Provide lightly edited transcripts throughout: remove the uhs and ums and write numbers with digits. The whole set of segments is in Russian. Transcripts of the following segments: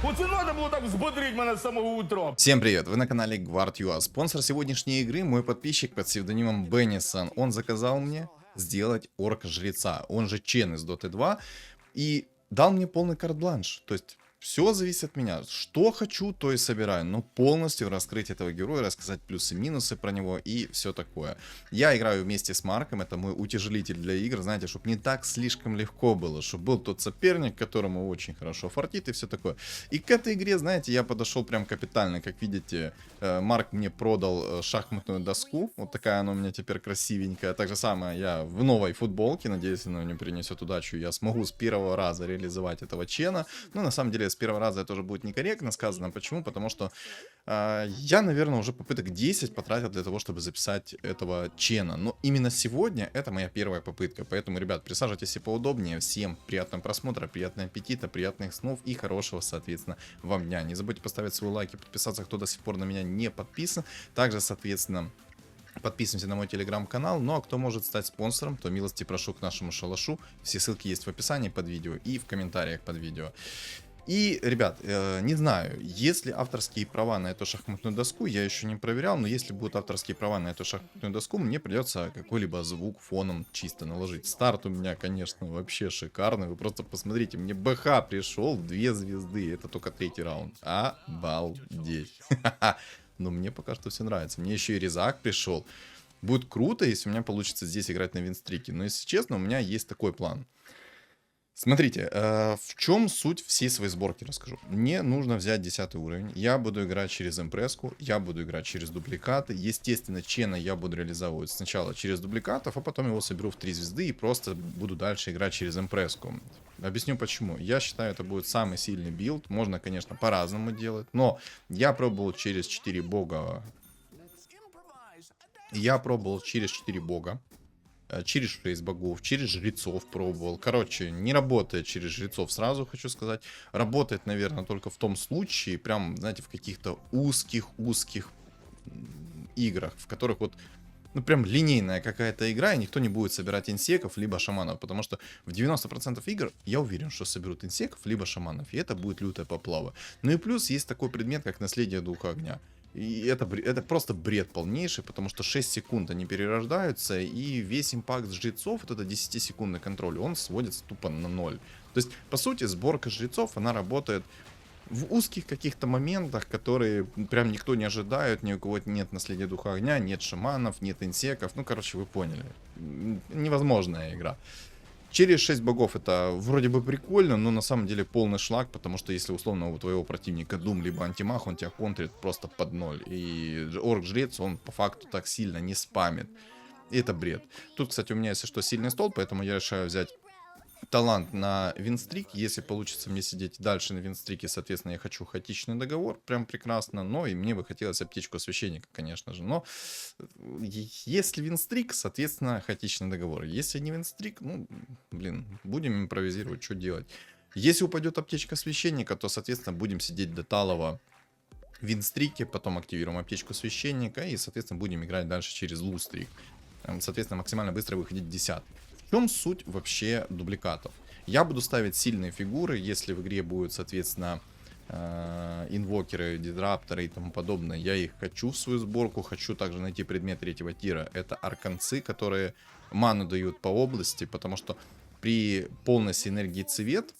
Оце надо було так взбодрить мене з самого утра. Всем привет, вы на канале Guard.ua. Спонсор сегодняшней игры мой подписчик под псевдонимом Беннисон. Он заказал мне сделать орка-жреца, он же Чен из Dota 2, и дал мне полный карт-бланш. То есть все зависит от меня. Что хочу, то и собираю. Но полностью раскрыть этого героя, рассказать плюсы-минусы про него и все такое. Я играю вместе с Марком, это мой утяжелитель для игр, знаете, чтобы не так слишком легко было, чтобы был тот соперник, которому очень хорошо фартит и все такое. И к этой игре, знаете, я подошел прям капитально. Как видите, Марк мне продал шахматную доску. Вот такая она у меня теперь красивенькая. Так же самое я в новой футболке. Надеюсь, она мне принесет удачу. Я смогу с первого раза реализовать этого Чена. Но на самом деле с первого раза это уже будет некорректно сказано. Почему? Потому что я, наверное, уже попыток 10 потратил для того, чтобы записать этого Чена. Но именно сегодня это моя первая попытка. Поэтому, ребят, присаживайтесь и поудобнее. Всем приятного просмотра, приятного аппетита, приятных снов и хорошего, соответственно, вам дня. Не забудьте поставить свой лайк и подписаться, кто до сих пор на меня не подписан. Также, соответственно, подписываемся на мой телеграм-канал. Ну а кто может стать спонсором, то милости прошу к нашему шалашу. Все ссылки есть в описании под видео и в комментариях под видео. И, ребят, не знаю, есть ли авторские права на эту шахматную доску, я еще не проверял, но если будут авторские права на эту шахматную доску, мне придется какой-либо звук фоном чисто наложить. Старт у меня, конечно, вообще шикарный, вы просто посмотрите, мне БХ пришел, 2 звезды, это только 3-й раунд. Обалдеть. Но мне пока что все нравится, мне еще и резак пришел. Будет круто, если у меня получится здесь играть на винстрике, но если честно, у меня есть такой план. Смотрите, в чем суть всей своей сборки расскажу. Мне нужно взять 10 уровень, я буду играть через импресску, я буду играть через дубликаты. Естественно, Чена я буду реализовывать сначала через дубликатов, а потом его соберу в 3 звезды и просто буду дальше играть через импресску. Объясню почему. Я считаю, это будет самый сильный билд. Можно, конечно, по-разному делать, но я пробовал через 4 бога. Через 6 богов, через жрецов пробовал. Короче, не работает через жрецов, сразу хочу сказать. Работает, наверное, только в том случае, прям, знаете, в каких-то узких играх, в которых вот, ну, прям линейная какая-то игра, и никто не будет собирать инсеков, либо шаманов, потому что в 90% игр я уверен, что соберут инсеков, либо шаманов, и это будет лютая поплава. Ну и плюс есть такой предмет, как наследие духа огня. И это просто бред полнейший, потому что 6 секунд они перерождаются, и весь импакт жрецов, вот это 10-секундный контроль, он сводится тупо на 0. То есть, по сути, сборка жрецов, она работает в узких каких-то моментах, которые прям никто не ожидает, ни у кого нет наследия духа огня, нет шаманов, нет инсеков, ну, короче, вы поняли. Невозможная игра. Через 6 богов это вроде бы прикольно, но на самом деле полный шлак, потому что если условно у твоего противника Дум либо антимах, он тебя контрит просто под 0. И орк-жрец, он по факту так сильно не спамит. И это бред. Тут, кстати, у меня, если что, сильный стол, поэтому я решаю взять талант на винстрик. Если получится мне сидеть дальше на винстрике, соответственно, я хочу хаотичный договор, прям прекрасно. Но и мне бы хотелось аптечку священника, конечно же. Но если винстрик, соответственно, хаотичный договор. Если не винстрик, ну, блин, будем импровизировать, что делать. Если упадет аптечка священника, то, соответственно, будем сидеть до талого в винстрике, потом активируем аптечку священника и, соответственно, будем играть дальше через лустрик. Соответственно, максимально быстро выходить в 10. В чем суть вообще дубликатов? Я буду ставить сильные фигуры, если в игре будут, соответственно, инвокеры, дизрапторы и тому подобное. Я их хочу в свою сборку, хочу также найти предмет 3-го тира. Это арканцы, которые ману дают по области, потому что при полной синергии цвет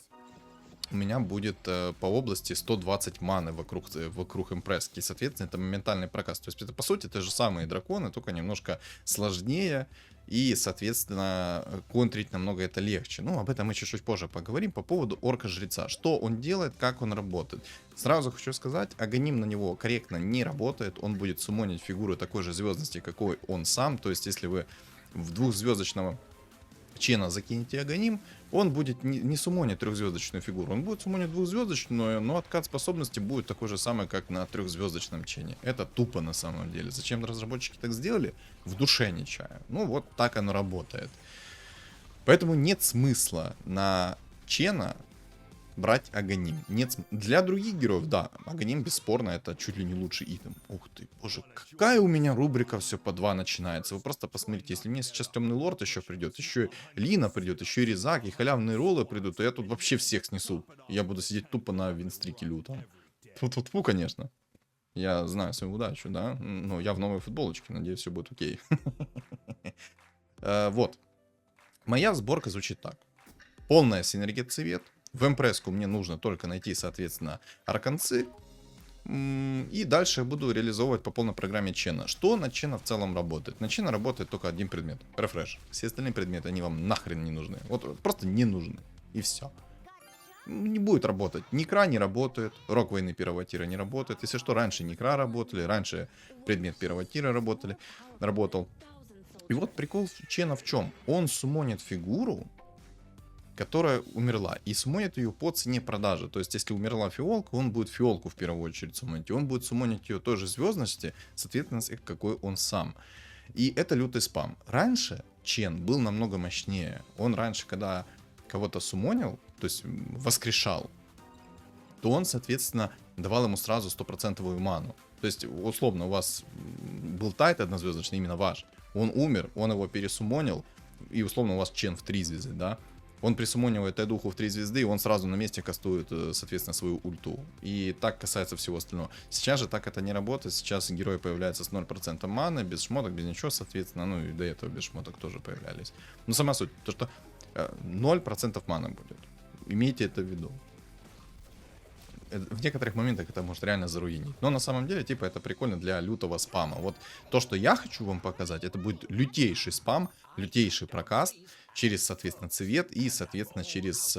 у меня будет по области 120 маны вокруг импресски. Соответственно, это моментальный проказ. То есть, это, по сути, те же самые драконы, только немножко сложнее. И, соответственно, контрить намного это легче. Ну, об этом мы чуть-чуть позже поговорим. По поводу орка-жреца. Что он делает, как он работает. Сразу хочу сказать, агоним на него корректно не работает. Он будет суммонить фигуру такой же звездности, какой он сам. То есть, если вы в 2-звездочного Чена закинете агоним, он будет не суммонить 3-звездочную фигуру, он будет суммонить 2-звездочную, но откат способности будет такой же самый, как на 3-звездочном Чене. Это тупо на самом деле. Зачем разработчики так сделали? В душе не чаю. Ну вот так оно работает. Поэтому нет смысла на Чена брать Аганим. Нет, для других героев, да, Аганим бесспорно это чуть ли не лучший итем. Ух ты, боже, какая у меня рубрика все по 2 начинается. Вы просто посмотрите, если мне сейчас Темный Лорд еще придет, еще Лина придет, еще и Резак, и халявные роллы придут, то я тут вообще всех снесу. Я буду сидеть тупо на винстрике лютом. Фу-фу-фу, конечно. Я знаю свою удачу, да, но я в новой футболочке, надеюсь, все будет окей. Вот. Моя сборка звучит так. Полная синергия цвет. В импресску мне нужно только найти, соответственно, арканцы. И дальше я буду реализовывать по полной программе Чена. Что на Чена в целом работает? На Чена работает только один предмет. Рефреш. Все остальные предметы, они вам нахрен не нужны. Вот просто не нужны. И все. Не будет работать. Никра не работает. Рок войны первого тира не работает. Если что, раньше Никра работали. Раньше предмет первого тира работал. И вот прикол Чена в чем? Он суммонит фигуру, которая умерла, и суммонит ее по цене продажи. То есть, если умерла фиолка, он будет фиолку в первую очередь суммонить. И он будет суммонить ее той же звездности, соответственно, какой он сам. И это лютый спам. Раньше Чен был намного мощнее. Он раньше, когда кого-то суммонил, то есть воскрешал, то он, соответственно, давал ему сразу 100% ману. То есть, условно, у вас был тайт однозвездочный, именно ваш. Он умер, он его пересуммонил, и условно у вас Чен в 3 звезды, да? Он присуммонивает Тайдуху в 3 звезды, и он сразу на месте кастует, соответственно, свою ульту. И так касается всего остального. Сейчас же так это не работает. Сейчас герой появляется с 0% маны, без шмоток, без ничего, соответственно. Ну и до этого без шмоток тоже появлялись. Но сама суть, то что 0% маны будет. Имейте это в виду. В некоторых моментах это может реально заруинить. Но на самом деле, типа, это прикольно для лютого спама. Вот то, что я хочу вам показать, это будет лютейший спам, лютейший прокаст через, соответственно, цвет и, соответственно, через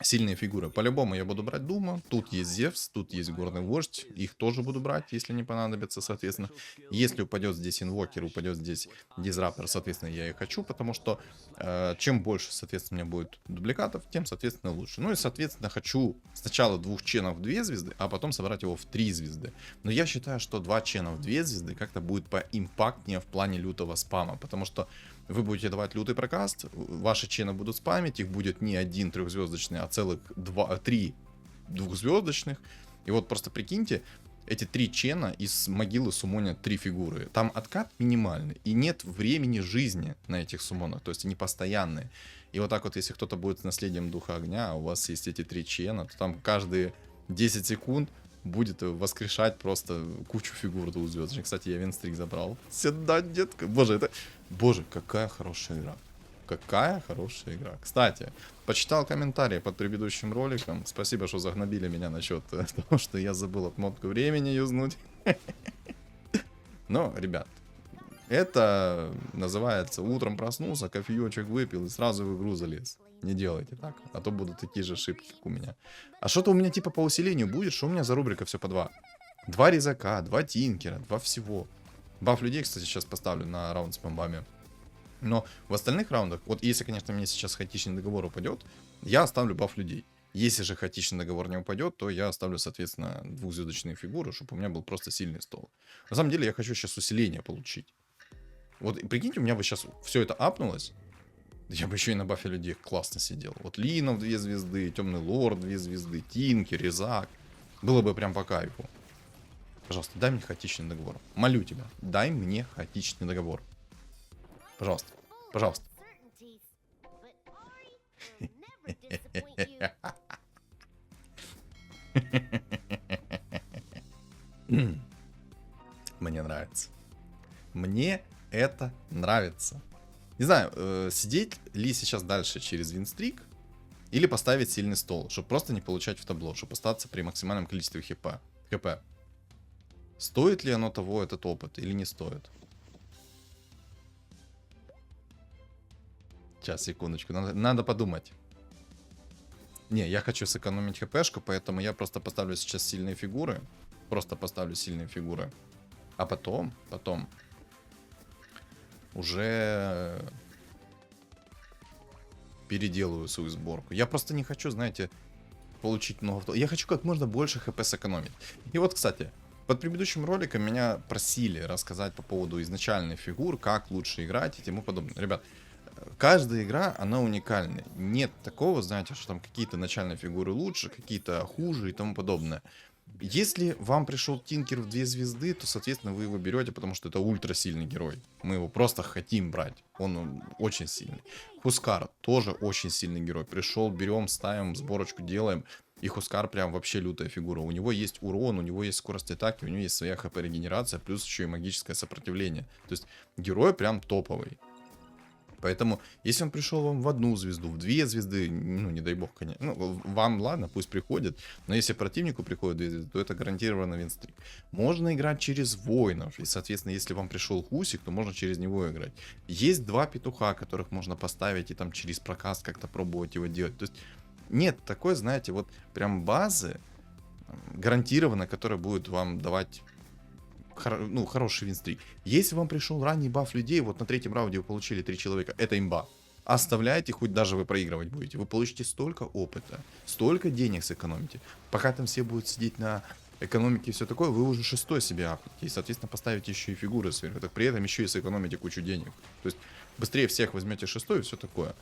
сильные фигуры. По-любому я буду брать Дума. Тут есть Зевс, тут есть Горный Вождь. Их тоже буду брать, если не понадобится, соответственно. Если упадет здесь Инвокер, упадет здесь Дизраптор, соответственно, я и хочу, потому что чем больше, соответственно, у меня будет дубликатов, тем, соответственно, лучше. Ну и, соответственно, хочу сначала 2 ченов в 2 звезды, а потом собрать его в 3 звезды. Но я считаю, что 2 чена в 2 звезды как-то будет поимпактнее в плане лютого спама, потому что вы будете давать лютый прокаст, ваши чены будут спамить, их будет не 1 3-звездочный, а целых 3 2-звездочных. И вот просто прикиньте, эти 3 чена из могилы суммонят 3 фигуры. Там откат минимальный, и нет времени жизни на этих суммонах, то есть они постоянные. И вот так вот, если кто-то будет с наследием Духа Огня, а у вас есть эти 3 чена, то там каждые 10 секунд будет воскрешать просто кучу фигур двухзвездочных. Кстати, я винстрик забрал. Седа, детка. Боже, какая хорошая игра. Какая хорошая игра. Кстати, почитал комментарии под предыдущим роликом. Спасибо, что загнобили меня насчет того, что я забыл отмотку времени юзнуть. Но, ребят, это называется утром проснулся, кофеечек выпил и сразу в игру залез. Не делайте так, а то будут такие же ошибки, как у меня. А что-то у меня типа по усилению будет, что у меня за рубрика все по 2. 2 резака, 2 тинкера, 2 всего. Баф людей, кстати, сейчас поставлю на раунд с бомбами. Но в остальных раундах, вот если, конечно, мне сейчас хаотичный договор упадет, я оставлю баф людей. Если же хаотичный договор не упадет, то я оставлю, соответственно, 2-звездочные фигуры, чтобы у меня был просто сильный стол. На самом деле я хочу сейчас усиление получить. Вот прикиньте, у меня бы сейчас все это апнулось. Я бы еще и на бафе людей классно сидел. Вот Лина в 2 звезды, Темный Лорд 2 звезды, Тинки, Резак. Было бы прям по кайфу. Пожалуйста, дай мне хаотичный договор. Молю тебя, дай мне хаотичный договор. Пожалуйста, пожалуйста. Мне нравится. Мне это нравится. Не знаю, сидеть ли сейчас дальше через винстрик или поставить сильный стол, чтобы просто не получать в табло, чтобы остаться при максимальном количестве хп. Стоит ли оно того, этот опыт, или не стоит? Сейчас, секундочку, надо подумать. Не, я хочу сэкономить хпшку, поэтому я просто поставлю сейчас сильные фигуры. Просто поставлю сильные фигуры. А потом уже переделаю свою сборку. Я просто не хочу, знаете, получить много... Я хочу как можно больше хп сэкономить. И вот, кстати, под предыдущим роликом меня просили рассказать по поводу изначальных фигур, как лучше играть и тому подобное. Ребят, каждая игра, она уникальная. Нет такого, знаете, что там какие-то начальные фигуры лучше, какие-то хуже и тому подобное. Если вам пришел Тинкер в 2 звезды, то, соответственно, вы его берете, потому что это ультрасильный герой. Мы его просто хотим брать. Он очень сильный. Хускар тоже очень сильный герой. Пришел, берем, ставим, сборочку делаем. И Хускар прям вообще лютая фигура. У него есть урон, у него есть скорость атаки, у него есть своя хп регенерация, плюс еще и магическое сопротивление. То есть герой прям топовый. Поэтому, если он пришел вам в 1 звезду, в 2 звезды, ну, не дай бог, конечно, ну, вам, ладно, пусть приходит, но если противнику приходит 2 звезды, то это гарантированно винстрик. Можно играть через воинов, и, соответственно, если вам пришел Хусик, то можно через него играть. Есть 2 петуха, которых можно поставить и там через прокаст как-то пробовать его делать. То есть, нет такой, знаете, вот прям базы гарантированно, которая будет вам давать хороший винстрик. Если вам пришел ранний баф людей, вот на 3-м раунде вы получили 3 человека, это имба. Оставляйте, хоть даже вы проигрывать будете. Вы получите столько опыта, столько денег сэкономите. Пока там все будут сидеть на экономике и все такое, вы уже 6-й себе апнете. И, соответственно, поставите еще и фигуры сверху. Так при этом еще и сэкономите кучу денег. То есть быстрее всех возьмете 6-й и все такое.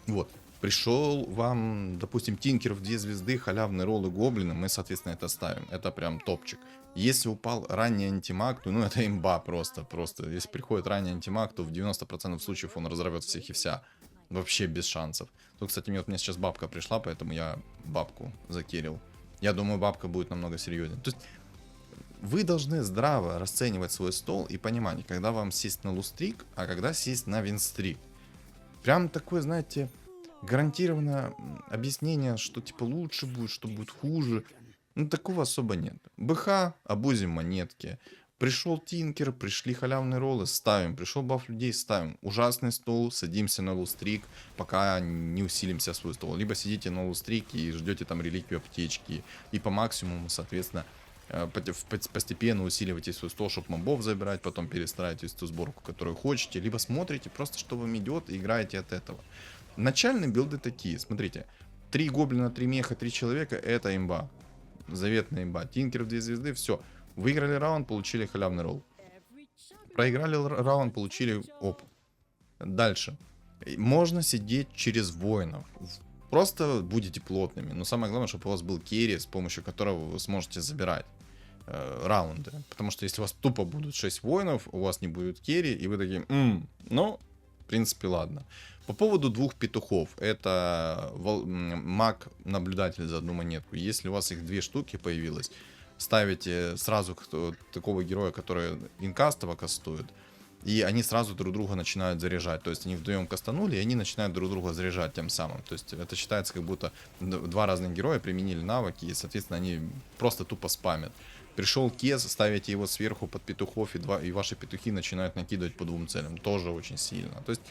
Вот. Пришел вам, допустим, Тинкер в 2 звезды, халявный ролл и гоблина, мы, соответственно, это ставим. Это прям топчик. Если упал ранний антимаг, то, ну, это имба просто. Если приходит ранний антимаг, то в 90% случаев он разорвет всех и вся. Вообще без шансов. Тут, кстати, мне сейчас бабка пришла, поэтому я бабку закерил. Я думаю, бабка будет намного серьезнее. То есть вы должны здраво расценивать свой стол и понимать, когда вам сесть на лустрик, а когда сесть на винстрик. Прям такое, знаете, гарантированное объяснение, что типа лучше будет, что будет хуже. Ну, такого особо нет. БХ, обузим монетки. Пришел Тинкер, пришли халявные роллы, ставим. Пришел баф людей, ставим. Ужасный стол, садимся на лустрик, пока не усилимся свой стол. Либо сидите на лустрик и ждете там реликвию аптечки. И по максимуму, соответственно, постепенно усиливайте свой стол, чтобы мобов забирать, потом перестраивайтесь ту сборку, которую хотите. Либо смотрите просто, что вам идет, и играете от этого. Начальные билды такие, смотрите. 3 гоблина, 3 меха, 3 человека, это имба. Заветная имба. Тинкер в 2 звезды, все. Выиграли раунд, получили халявный ролл. Проиграли раунд, получили оп. Дальше. Можно сидеть через воинов. Просто будете плотными. Но самое главное, чтобы у вас был керри, с помощью которого вы сможете забирать раунды. Потому что если у вас тупо будут 6 воинов, у вас не будет керри, и вы такие, ну, в принципе, ладно. По поводу 2 петухов. Это маг-наблюдатель за 1 монетку. Если у вас их 2 штуки появилось, ставите сразу такого героя, который инкастово кастует, и они сразу друг друга начинают заряжать. То есть они вдвоем кастанули, и они начинают друг друга заряжать тем самым. То есть это считается, как будто 2 разных героя применили навыки, и, соответственно, они просто тупо спамят. Пришел Кез, ставите его сверху под петухов, и ваши петухи начинают накидывать по 2 целям. Тоже очень сильно. То есть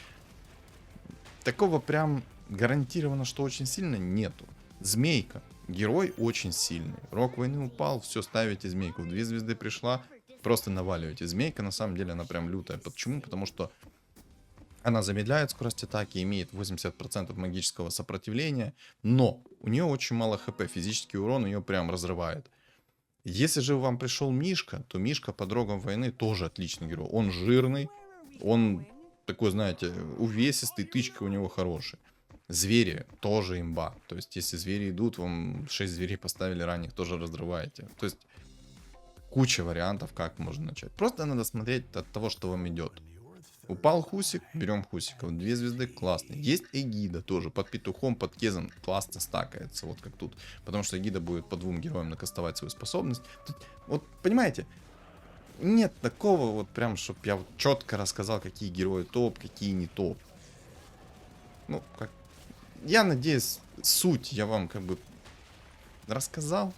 такого прям гарантированно, что очень сильно, нету. Змейка. Герой очень сильный. Рок войны упал, все, ставите змейку. В 2 звезды пришла, просто наваливаете. Змейка, на самом деле, она прям лютая. Почему? Потому что она замедляет скорость атаки, имеет 80% магического сопротивления, но у нее очень мало хп. Физический урон ее прям разрывает. Если же вам пришел Мишка, то Мишка под Рогом войны тоже отличный герой. Он жирный, он такой, знаете, увесистый, тычка у него хорошая. Звери тоже имба. То есть, если звери идут, вам 6 зверей поставили ранних, тоже разрываете. То есть, куча вариантов, как можно начать. Просто надо смотреть от того, что вам идет. Упал Хусик, берем Хусика. 2 звезды, классно. Есть Эгида тоже, под петухом, под кезом, классно стакается, вот как тут. Потому что Эгида будет по 2 героям накастовать свою способность. Тут, вот, понимаете, нет такого вот прям, чтобы я вот четко рассказал, какие герои топ, какие не топ. Ну, как... Я надеюсь, суть я вам как бы рассказал.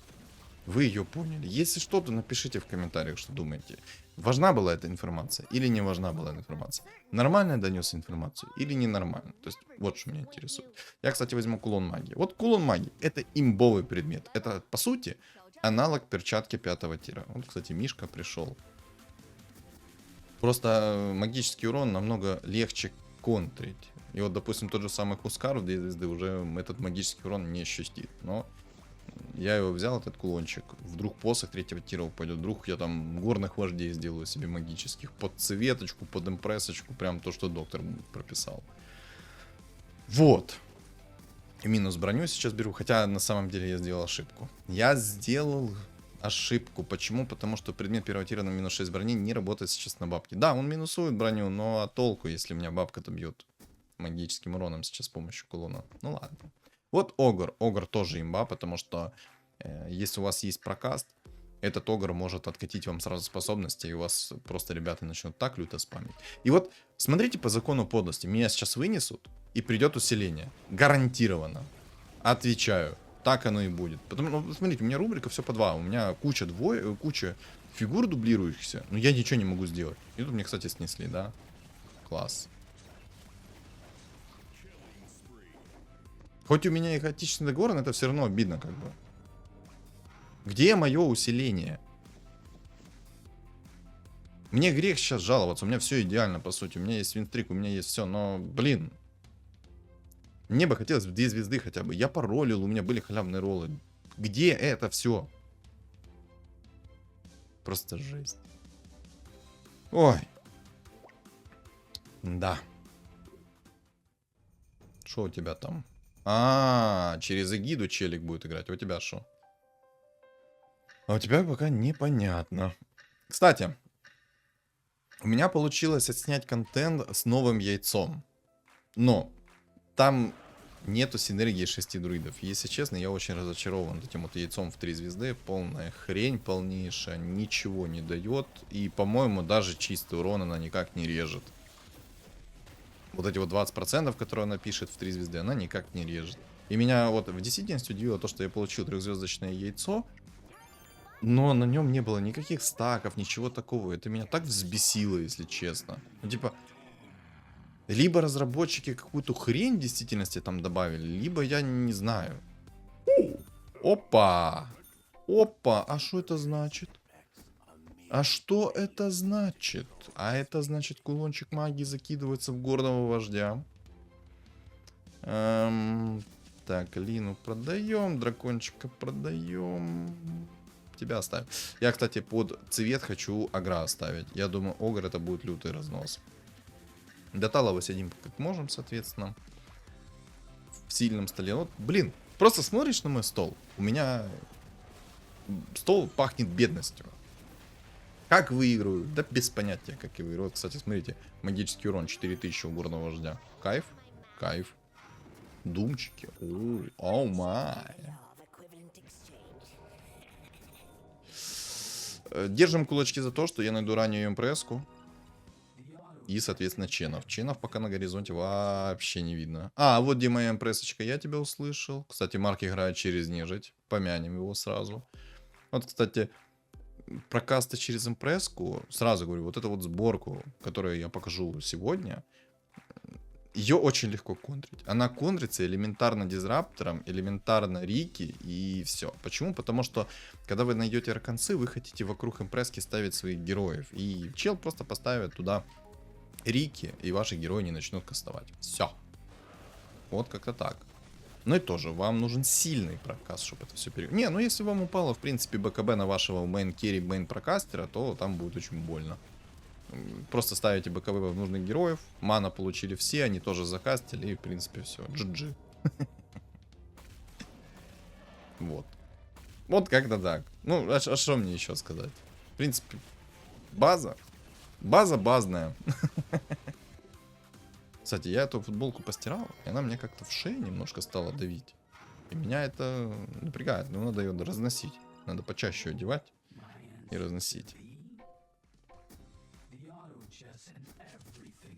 Вы ее поняли. Если что-то, напишите в комментариях, что думаете. Важна была эта информация или не важна была эта информация? Нормально я донес информацию или ненормально? То есть, вот что меня интересует. Я, кстати, возьму кулон магии. Вот кулон магии — это имбовый предмет. Это, по сути, аналог перчатки 5-го тира. Вот, кстати, Мишка пришел. Просто магический урон намного легче контрить. И вот, допустим, тот же самый Хускар в 2 звезды уже этот магический урон не ощутит. Но Я его взял, этот кулончик. Вдруг посох третьего тира упадет. Вдруг я там горных вождей сделаю себе магических. Под цветочку, под импрессочку. Прям то, что доктор прописал. Вот. И минус броню сейчас беру. Хотя на самом деле я сделал ошибку. Я сделал ошибку. Почему? Потому что предмет первого тира на минус 6 брони не работает сейчас на бабке. Да, он минусует броню, но а толку, если у меня бабка-то бьет магическим уроном сейчас с помощью кулона. Ну ладно. Вот Огр. Огр тоже имба, потому что если у вас есть прокаст, этот Огр может откатить вам сразу способности, и у вас просто ребята начнут так люто спамить. И вот смотрите по закону подлости. Меня сейчас вынесут, и придет усиление. Гарантированно. Отвечаю. Так оно и будет. Потому, ну, смотрите, у меня рубрика все по 2. У меня куча фигур дублирующихся, но я ничего не могу сделать. И тут мне, кстати, снесли, да? Класс. Хоть у меня и хаотичный договор, но это все равно обидно, как бы. Где мое усиление? Мне грех сейчас жаловаться, у меня все идеально, по сути. У меня есть винстрик, у меня есть все, но, блин. Мне бы хотелось в 2 звезды хотя бы. Я паролил, у меня были халявные роллы. Где это все? Просто жесть. Ой. Да. Что у тебя там? Через эгиду челик будет играть. А у тебя что? А у тебя пока непонятно. Кстати, у меня получилось отснять контент с новым яйцом. Но там нету синергии 6 друидов. Если честно, я очень разочарован этим вот яйцом в 3 звезды. Полная хрень полнейшая. Ничего не дает. И, по-моему, даже чистый урон она никак не режет. Вот эти вот 20%, которые она пишет в 3 звезды, она никак не режет. И меня вот в действительности удивило то, что я получил 3-звездочное яйцо, но на нем не было никаких стаков, ничего такого. Это меня так взбесило, если честно. Ну, типа, либо разработчики какую-то хрень в действительности там добавили, либо я не знаю. Опа! Опа! А что это значит? А что это значит? А это значит, кулончик магии закидывается в горного вождя. Так, Лину продаем, дракончика продаем. Тебя оставим. Я, кстати, под цвет хочу Агра оставить. Я думаю, Огр это будет лютый разнос. До Талова сидим как можем, соответственно. В сильном столе. Вот, блин, просто смотришь на мой стол. У меня стол пахнет бедностью. Как выиграю? Да без понятия, как я выиграю. Вот, кстати, смотрите, магический урон 4000 у горного вождя. Кайф? Кайф. Думчики. Оу май. Держим кулачки за то, что я найду раннюю импресску. И, соответственно, ченов. Ченов пока на горизонте вообще не видно. Вот где моя импрессочка, я тебя услышал. Кстати, Марк играет через нежить. Помянем его сразу. Вот, кстати, прокаста через импресску. Сразу говорю, вот эту вот сборку, которую я покажу сегодня, ее очень легко контрить. Она контрится элементарно дизраптором, элементарно Рики и все. Почему? Потому что, когда вы найдете арканцы, вы хотите вокруг импресски ставить своих героев. И чел просто поставит туда Рики, и ваши герои не начнут кастовать. Все. Вот как-то так. Ну и тоже, вам нужен сильный прокаст, чтобы это все перейти. Не, ну если вам упало, в принципе, БКБ на вашего мейн-керри, мейн-прокастера, то там будет очень больно. Просто ставите БКБ в нужных героев, мана получили все, они тоже закастили, и в принципе все. GG. Вот. Вот как-то так. Ну, а что мне еще сказать? В принципе, база. База базная. Кстати, я эту футболку постирал, и она мне как-то в шее немножко стала давить. И меня это напрягает, но надо ее разносить. Надо почаще ее одевать и разносить.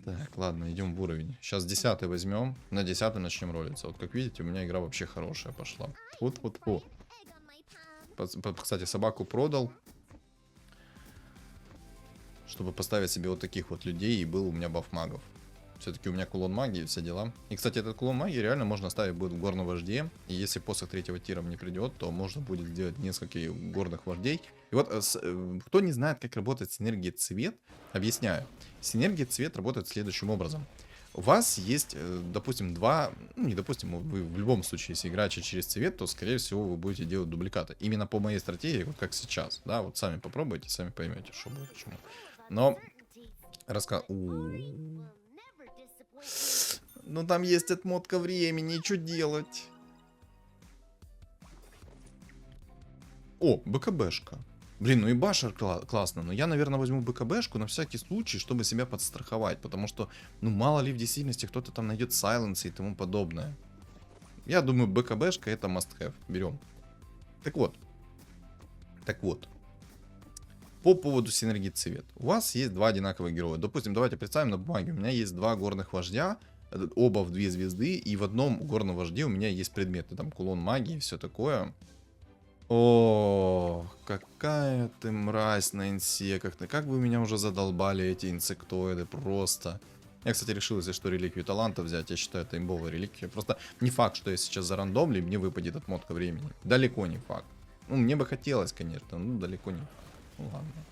Так, ладно, идем в уровень. Сейчас 10 возьмем, на 10 начнем ролиться. Вот как видите, у меня игра вообще хорошая пошла. Вот. Кстати, собаку продал, чтобы поставить себе вот таких вот людей, и был у меня баф магов. Все-таки у меня кулон магии, все дела. И, кстати, этот кулон магии реально можно ставить будет в горном вожде. И если посох 3-го тира не придет, то можно будет сделать несколько горных вождей. И вот, кто не знает, как работает синергия цвет, объясняю. Синергия цвет работает следующим образом. у вас есть, допустим, два, ну, не допустим, вы в любом случае, если играете через цвет, то, скорее всего, вы будете делать дубликаты. Именно по моей стратегии, вот как сейчас, да, вот сами попробуйте, сами поймете, что будет, почему. Но, ну, там есть отмотка времени, что делать? О, БКБшка. Блин, ну и башер классно, но я, наверное, возьму БКБшку на всякий случай, чтобы себя подстраховать, потому что, ну, мало ли в действительности кто-то там найдет сайленсы и тому подобное. Я думаю, БКБшка это must have. Берем. Так вот. По поводу синергии цвет. У вас есть два одинаковых героя. Допустим, давайте представим на бумаге. У меня есть два горных вождя, оба в 2 звезды, и в одном горном вожде у меня есть предметы. Там кулон магии и все такое. О, какая ты мразь на инсеках. Как вы меня уже задолбали эти инсектоиды, просто. Я, кстати, решил, если что, реликвию таланта взять. Я считаю, это имбовая реликвия. Просто не факт, что я сейчас зарандомлю, и мне выпадет отмотка времени. Далеко не факт. Ну, мне бы хотелось, конечно, но далеко не. Ну, ладно.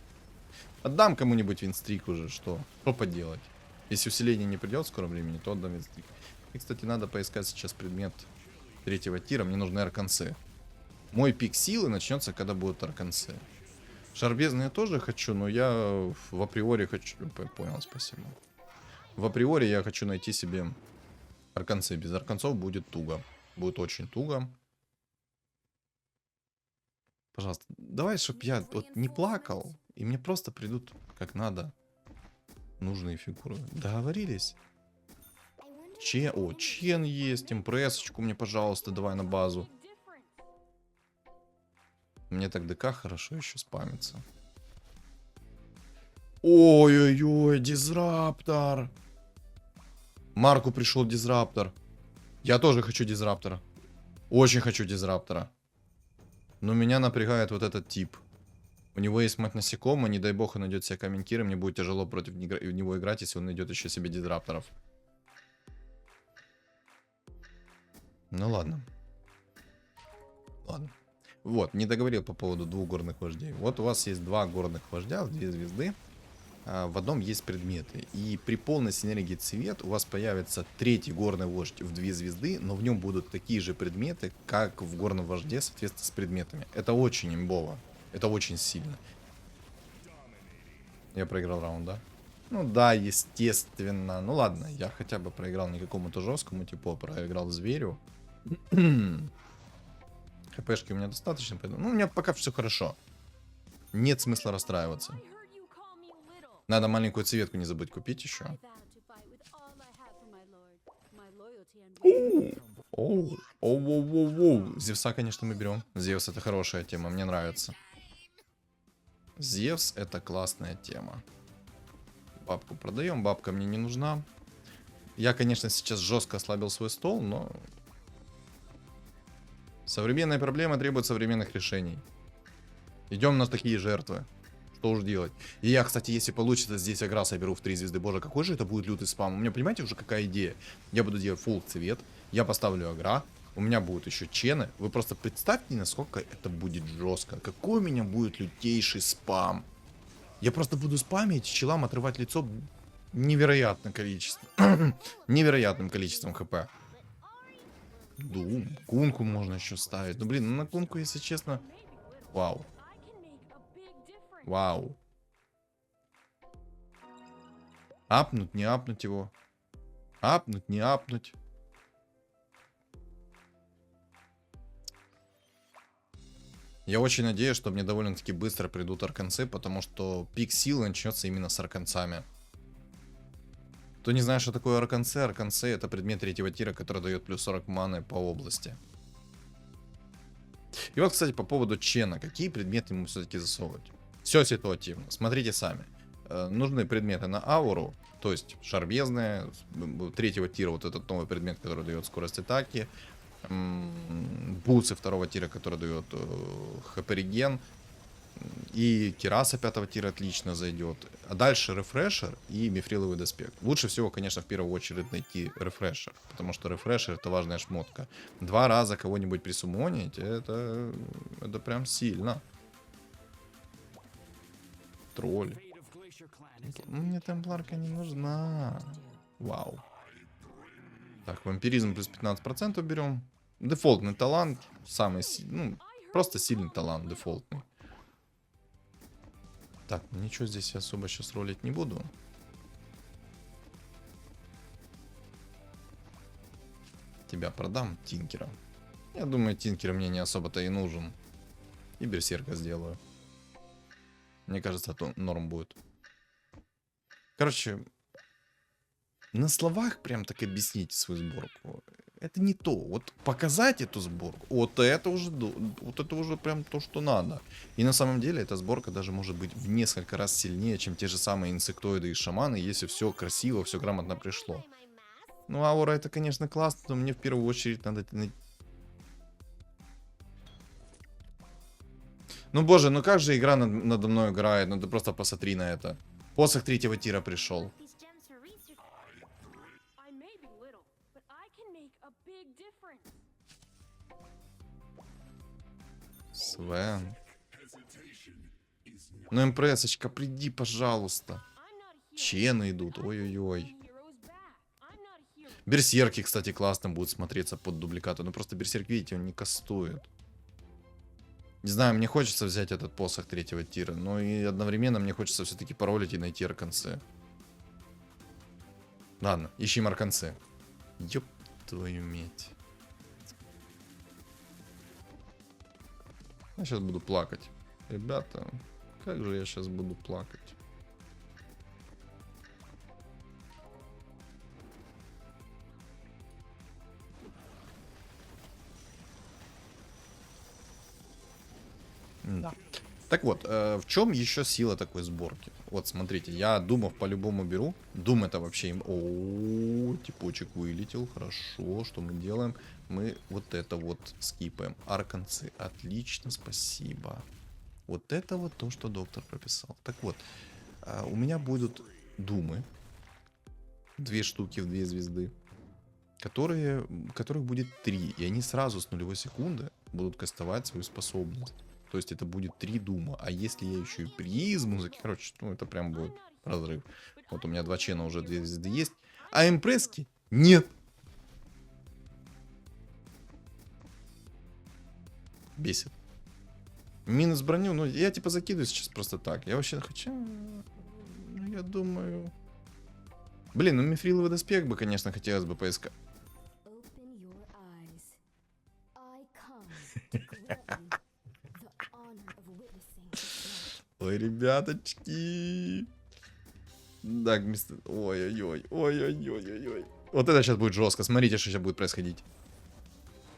Отдам кому-нибудь винстрик уже, что? Что поделать? Если усиление не придет в скором времени, то отдам винстрик. И, кстати, надо поискать сейчас предмет 3-го тира. Мне нужны арканцы. Мой пик силы начнется, когда будут арканцы. Шарбезные тоже хочу, но я в априори хочу... Понял, спасибо. В априори я хочу найти себе арканцы. Без арканцов будет туго. Будет очень туго. Пожалуйста, давай, чтоб я вот не плакал, и мне просто придут как надо нужные фигуры. Договорились? Чен есть, импрессочку мне, пожалуйста, давай на базу. Мне так ДК хорошо еще спамится. Ой-ой-ой, дизраптор. Марку пришел дизраптор. Я тоже хочу дизраптора. Очень хочу дизраптора. Но меня напрягает вот этот тип. У него есть мать насекомых, не дай бог он найдет себе комментиры, мне будет тяжело против него играть, если он найдет еще себе дизрапторов. Ну ладно. Ладно. Вот, не договорил по поводу двух горных вождей. Вот у вас есть два горных вождя в 2 звезды. В одном есть предметы. И при полной синергии цвет у вас появится 3-й горный вождь в 2 звезды, но в нем будут такие же предметы, как в горном вожде, соответственно, с предметами. Это очень имбово. Это очень сильно. Я проиграл раунд, да? Ну да, естественно. Ну ладно, я хотя бы проиграл не какому-то жесткому типу, а проиграл зверю. ХПшки у меня достаточно, поэтому... Ну, у меня пока все хорошо. Нет смысла расстраиваться. Надо маленькую цветку не забыть купить еще. Оу. Зевса, конечно, мы берем. Зевс это хорошая тема, мне нравится. Зевс это классная тема. Бабку продаем, бабка мне не нужна. Я, конечно, сейчас жестко ослабил свой стол, но... Современная проблема требует современных решений. Идем на такие жертвы. Что уж делать. И я, кстати, если получится, здесь агра соберу в 3 звезды. Боже, какой же это будет лютый спам. У меня, понимаете, уже какая идея? Я буду делать фулл цвет. Я поставлю агра. У меня будут еще чены. Вы просто представьте, насколько это будет жестко. Какой у меня будет лютейший спам. Я просто буду спамить, челам отрывать лицо невероятным количеством. Невероятным количеством хп. Дум. Кунку можно еще ставить. Ну, блин, ну на кунку, если честно... Вау. Вау. Апнуть, не апнуть его. Апнуть, не апнуть. Я очень надеюсь, что мне довольно-таки быстро придут арканцы, потому что пик силы начнется именно с арканцами. Кто не знает, что такое арканцы, арканцы это предмет 3-го тира, который дает плюс 40 маны по области. И вот, кстати, по поводу чена, какие предметы ему все-таки засовывать? Все ситуативно, смотрите сами. Нужны предметы на ауру, то есть шарбезные, 3-го тира вот этот новый предмет, который дает скорость атаки. Бусы 2-го тира, который дает хп-реген. И Кираса 5-го тира отлично зайдет. А дальше рефрешер и мифриловый доспех. Лучше всего, конечно, в первую очередь найти рефрешер. Потому что рефрешер это важная шмотка. 2 раза кого-нибудь присумонить, это прям сильно. Тролль. Мне темпларка не нужна. Вау. Так, вампиризм плюс 15% берем. Дефолтный талант. Ну, просто сильный талант дефолтный. Так, ничего здесь я особо сейчас ролить не буду. Тебя продам, Тинкера. Я думаю, Тинкер мне не особо-то и нужен. И берсерка сделаю. Мне кажется, это норм будет. Короче, на словах прям так объяснить свою сборку. Это не то. Вот показать эту сборку, вот это уже прям то, что надо. И на самом деле эта сборка даже может быть в несколько раз сильнее, чем те же самые инсектоиды и шаманы, если все красиво, все грамотно пришло. Ну, аура это, конечно, классно, но мне в первую очередь надо... Ну, боже, ну как же игра надо мной играет? Ну, ты просто посмотри на это. Посох 3-го тира пришел. Свен. Ну, МПСочка, приди, пожалуйста. Чены идут, ой-ой-ой. Берсерки, кстати, классно будут смотреться под дубликату. Ну, просто берсерк, видите, он не кастует. Не знаю, мне хочется взять этот посох 3-го тира, но и одновременно мне хочется все-таки паролить и найти арканцы. Ладно, ищем арканцы. Ёп твою медь. Я сейчас буду плакать. Ребята, как же я сейчас буду плакать. Да. Так вот, в чем еще сила такой сборки? Вот, смотрите, я думов по-любому беру. Дум это вообще... О, типочек вылетел, хорошо. Что мы делаем? Мы вот это вот скипаем. Арканцы, отлично, спасибо. Вот это вот то, что доктор прописал. Так вот, у меня будут думы. 2 штуки в 2 звезды. Которых будет 3. И они сразу с 0 секунды будут кастовать свою способность. То есть это будет 3 дума. А если я еще и призму закину... Короче, ну это прям будет разрыв. Вот у меня 2 чена уже 2 звезды есть. А импресски нет. Бесит. Минус броню, ну я типа закидываю сейчас просто так. Я вообще хочу... Я думаю... Блин, ну мифриловый доспех бы, конечно, хотелось бы поискать. Ой, ребяточки. Так, мистер... Ой-ой-ой, ой-ой-ой-ой-ой. Вот это сейчас будет жестко. Смотрите, что сейчас будет происходить.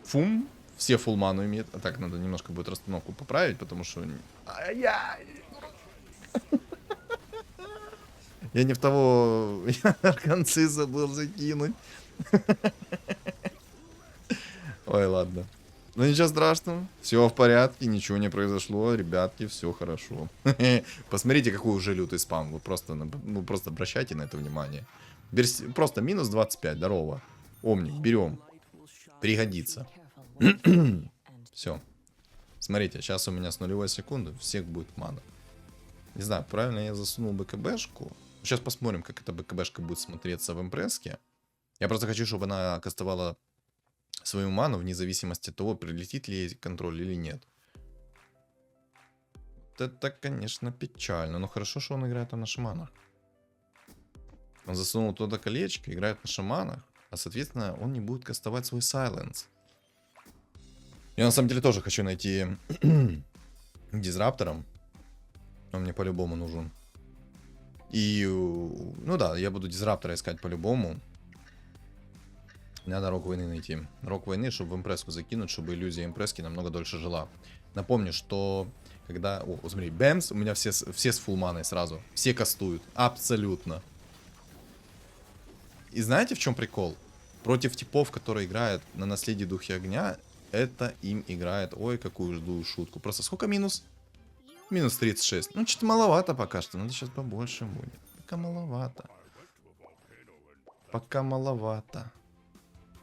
Фум. Все фулл ману имеют. А так, надо немножко будет расстановку поправить, потому что... Ай-яй! Я не в того... Я арканцы забыл закинуть. Ой, ладно. Ну ничего страшного, все в порядке, ничего не произошло, ребятки, все хорошо. Посмотрите, какой уже лютый спам, вы просто обращайте на это внимание. Просто минус 25, здорово. Омник, берем, пригодится. Все. Смотрите, сейчас у меня с 0 секунды, всех будет мана. Не знаю, правильно я засунул БКБшку. Сейчас посмотрим, как эта БКБшка будет смотреться в импреске. Я просто хочу, чтобы она кастовала свою ману вне зависимости от того, прилетит ли ей контроль или нет. Вот это, конечно, печально. Но хорошо, что он играет на шаманах. Он засунул туда колечко, играет на шаманах, а соответственно он не будет кастовать свой сайленс. Я на самом деле тоже хочу найти дизраптором. Он мне по-любому нужен. И, ну да, я буду дизраптора искать по-любому. Надо рок войны найти. Рок войны, чтобы в импреску закинуть, чтобы иллюзия импрески намного дольше жила. Напомню, что когда... О, смотри, бэмс, у меня все с фулл-маной сразу. Все кастуют. Абсолютно. И знаете, в чем прикол? Против типов, которые играют на наследии Духи Огня, это им играет... Ой, какую жду шутку. Просто сколько минус? Минус 36. Ну, что-то маловато пока что. Надо сейчас побольше будет. Пока маловато. Пока маловато.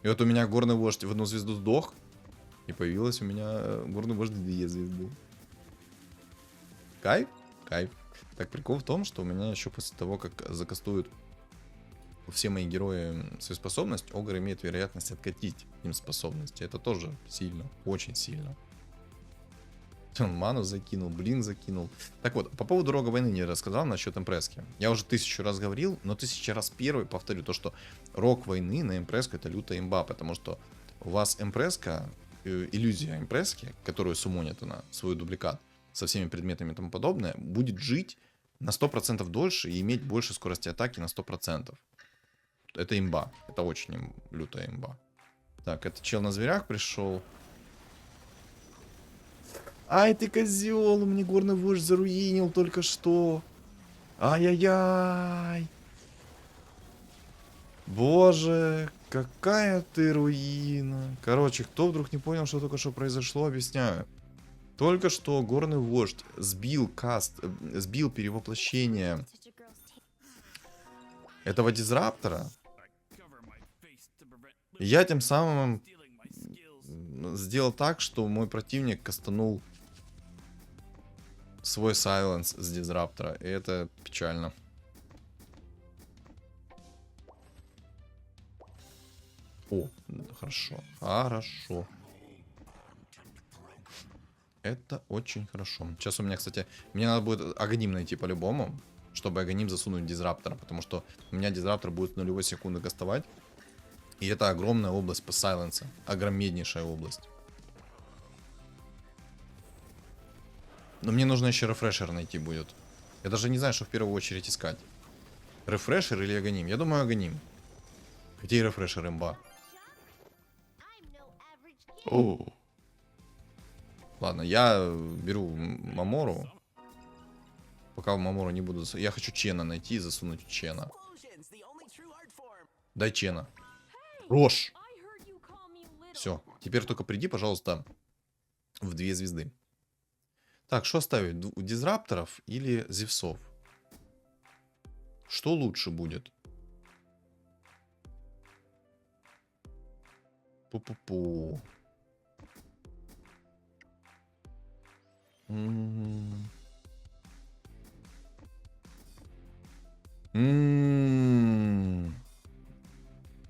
И вот у меня горный вождь в 1 звезду сдох. И появилась у меня горный вождь в 2 звезды. Кайф? Кайф. Так, прикол в том, что у меня еще после того, как закастуют все мои герои свою способность, Огр имеет вероятность откатить им способности. Это тоже сильно, очень сильно. Он ману закинул, блин закинул. Так вот, по поводу Рога Войны не рассказал насчет импрески. Я уже 1000 раз говорил, но 1000 раз первый повторю то, что Рог Войны на импреску это лютая имба, потому что у вас импреска, иллюзия импрески, которую суммонит она, свой дубликат, со всеми предметами и тому подобное, будет жить на 100% дольше и иметь больше скорости атаки на 100%. Это имба. Это очень лютая имба. Так, это чел на зверях пришел. Ай, ты козел, мне горный вождь заруинил только что. Ай-яй-яй. Боже, какая ты руина. Короче, кто вдруг не понял, что только что произошло, объясняю. Только что горный вождь сбил перевоплощение этого дизраптора. И я тем самым сделал так, что мой противник кастанул свой сайленс с дизраптора. И это печально. О, хорошо. Хорошо. Это очень хорошо. Сейчас у меня, кстати, мне надо будет Агоним найти по-любому, чтобы Агоним засунуть в дизраптора, потому что у меня дизраптор будет 0,8 секунды кастовать. И это огромная область по сайленсу. Огромнейшая область. Но мне нужно еще рефрешер найти будет. Я даже не знаю, что в первую очередь искать. Рефрешер или Агоним? Я думаю, Агоним. Где и рефрешер имба? О. Ладно, я беру Мамору. Пока в Мамору не буду... Я хочу Чена найти и засунуть Чена. Дай Чена. Рожь! Все, теперь только приди, пожалуйста, в 2 звезды. Так, что оставить? Дизрапторов или Зевсов? Что лучше будет? Пу-пу-пу.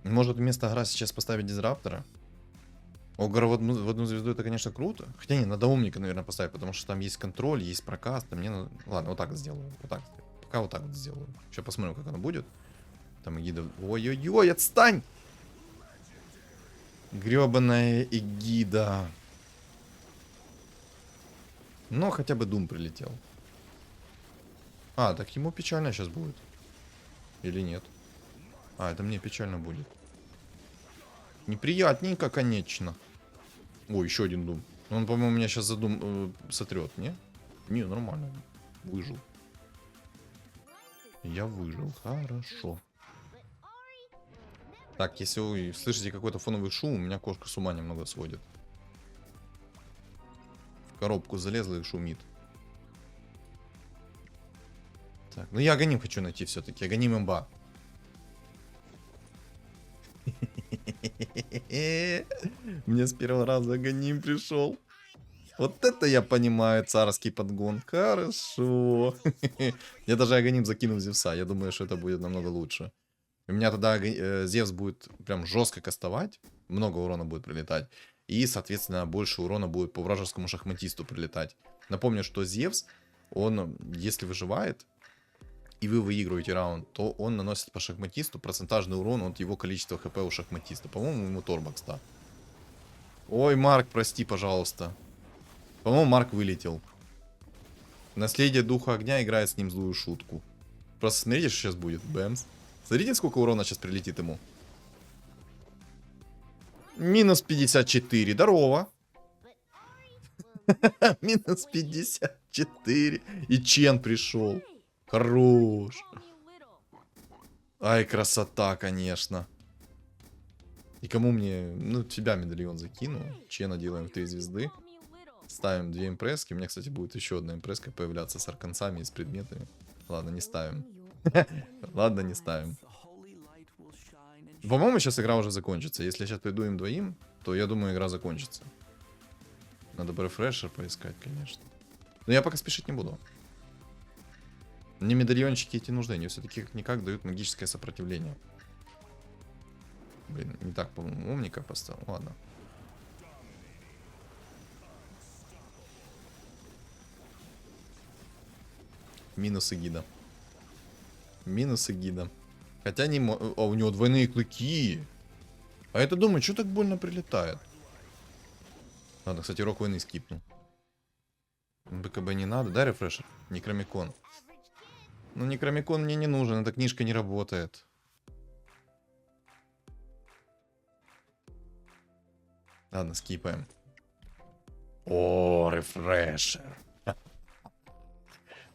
Может вместо Агра сейчас поставить дизраптора? Огр в одну звезду это, конечно, круто. Хотя не, надо умника, наверное, поставить, потому что там есть контроль, есть прокаст. Мне надо... Ладно, вот так сделаю. Вот так. Пока вот так вот сделаю. Сейчас посмотрим, как оно будет. Там эгида... Ой-ой-ой, отстань! Гребаная эгида. Но хотя бы Дум прилетел. А, так ему печально сейчас будет. Или нет? А, это мне печально будет. Неприятненько, конечно. О, еще один Дум. Он, по-моему, меня сейчас за Дум сотрет, не? Не, нормально. Выжил. Я выжил. Хорошо. Так, если вы слышите какой-то фоновый шум, у меня кошка с ума немного сводит. В коробку залезла и шумит. Так, ну я Агоним хочу найти все-таки. Агоним имба. Мне с первого раза Агоним пришел. Вот это я понимаю, царский подгон. Хорошо. Я даже Агоним закинул Зевса. Я думаю, что это будет намного лучше. У меня тогда Зевс будет прям жестко кастовать. Много урона будет прилетать. И, соответственно, больше урона будет по вражескому шахматисту прилетать. Напомню, что Зевс, он, если выживает, и вы выигрываете раунд, то он наносит по шахматисту процентажный урон от его количества хп у шахматиста. По-моему, ему Торбакс, да. Ой, Марк, прости, пожалуйста. По-моему, Марк вылетел. Наследие Духа Огня играет с ним злую шутку. Просто смотрите, что сейчас будет. Бэмс. Смотрите, сколько урона сейчас прилетит ему. Минус 54. Здорово. Минус 54. И Чен пришел. Хорош. Ай, красота, конечно. И кому мне... Ну, тебя медальон закину. Чена делаем в 3 звезды. Ставим 2 импрески. У меня, кстати, будет еще одна импреска появляться с арканцами и с предметами. Ладно, не ставим. Ладно, не ставим. По-моему, сейчас игра уже закончится. Если я сейчас приду им двоим, то я думаю, игра закончится. Надо бы рефрешер поискать, конечно. Но я пока спешить не буду. Мне медальончики эти нужны. Они все-таки как-никак дают магическое сопротивление. Блин, не так, по-моему, умника поставил. Ладно. Минусы гида. Минусы гида. Хотя не... А у него двойные клыки. А это, думаю, что так больно прилетает? Ладно, кстати, рок войны скипнул. БКБ не надо, да, рефрешер? Некромикон. Ну, Некромикон мне не нужен, эта книжка не работает. Ладно, скипаем. О, рефрешер.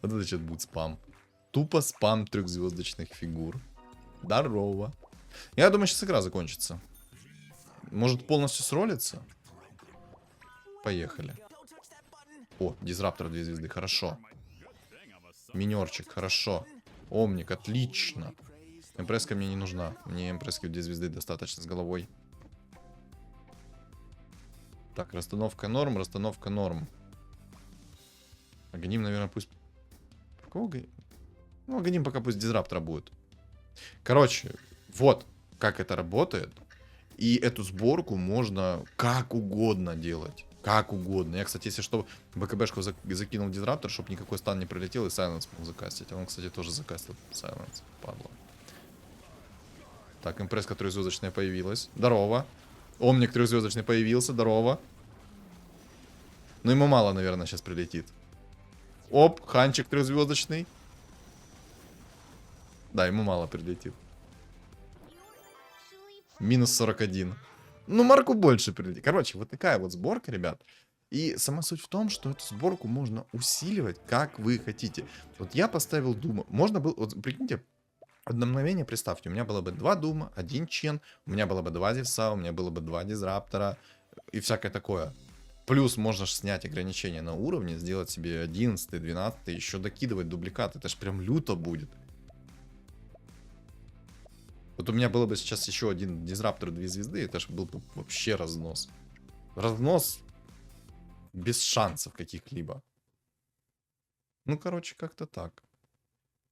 Вот это что-то будет спам. Тупо спам 3-звездочных фигур. Здорово. Я думаю, сейчас игра закончится. Может полностью сролится? Поехали. О, дизраптор 2 звезды, хорошо. Минерчик, хорошо. Омник, отлично. Импресска мне не нужна. Мне импресски 2 звезды достаточно с головой. Так, расстановка норм, расстановка норм. Агоним, наверное, пусть... Кого? Ну, Агоним пока пусть дизраптора будет. Короче, вот как это работает. И эту сборку можно как угодно делать. Как угодно. Я, кстати, если что, БКБшку закинул в дизраптор, чтобы никакой стан не прилетел, и Сайленс мог закастить. Он, кстати, тоже закастил Сайленс. Падла. Так, импресска 3-звездочная появилась. Здорово. Омник 3-звездочный появился. Здорово. Ну, ему мало, наверное, сейчас прилетит. Оп, Ханчик 3-звездочный. Да, ему мало прилетит. Минус 41. Ну, марку больше прилетит. Короче, вот такая вот сборка, ребят. И сама суть в том, что эту сборку можно усиливать, как вы хотите. Вот я поставил Дума. Можно было... Вот, прикиньте, одно мгновение представьте. У меня было бы 2 Дума, 1 Чен. У меня было бы 2 Зевса, у меня было бы 2 Дизраптора. И всякое такое. Плюс можно снять ограничения на уровне, сделать себе 11, 12, еще докидывать дубликат. Это ж прям люто будет. Вот у меня было бы сейчас еще один дизраптор 2 звезды, это же был бы вообще разнос. Разнос без шансов каких-либо. Ну, короче, как-то так.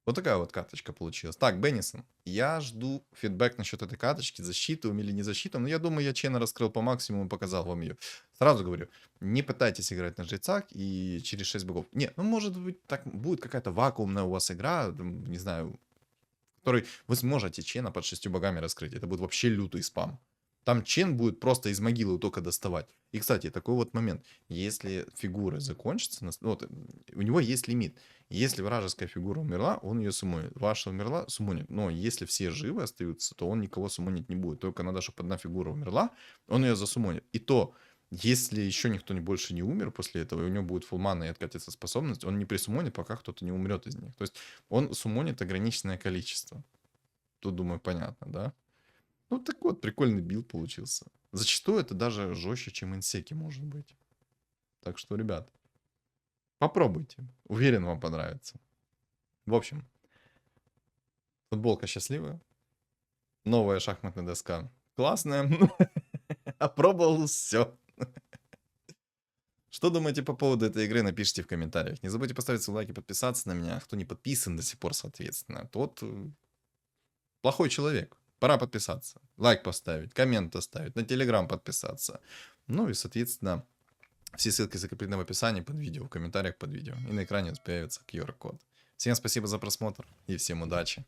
Вот такая вот карточка получилась. Так, Беннисон, я жду фидбэк насчет этой карточки, засчитываем или не засчитываем. Но я думаю, я Чена раскрыл по максимуму и показал вам ее. Сразу говорю, не пытайтесь играть на жрецах и через 6 богов. Не, ну может быть, так будет какая-то вакуумная у вас игра, не знаю, в которой вы сможете Чена под 6 богами раскрыть. Это будет вообще лютый спам. Там Чен будет просто из могилы только доставать. И, кстати, такой вот момент. Если фигуры закончатся, вот, у него есть лимит. Если вражеская фигура умерла, он ее суммонит. Ваша умерла, суммонит. Но если все живы остаются, то он никого суммонить не будет. Только надо, чтобы одна фигура умерла, он ее засуммонит. И то, если еще никто больше не умер после этого, и у него будет фулмана и откатится способность, он не присуммонит, пока кто-то не умрет из них. То есть он суммонит ограниченное количество. Тут, думаю, понятно, да? Ну, так вот, прикольный билд получился. Зачастую это даже жестче, чем инсеки может быть. Так что, ребят, попробуйте. Уверен, вам понравится. В общем, футболка счастливая. Новая шахматная доска классная. Опробовал все. Что думаете по поводу этой игры, напишите в комментариях. Не забудьте поставить свой лайк и подписаться на меня. Кто не подписан до сих пор, соответственно, тот плохой человек. Пора подписаться, лайк поставить, коммент оставить, на телеграм подписаться. Ну и, соответственно, все ссылки закреплены в описании под видео, в комментариях под видео. И на экране появится QR-код. Всем спасибо за просмотр и всем удачи.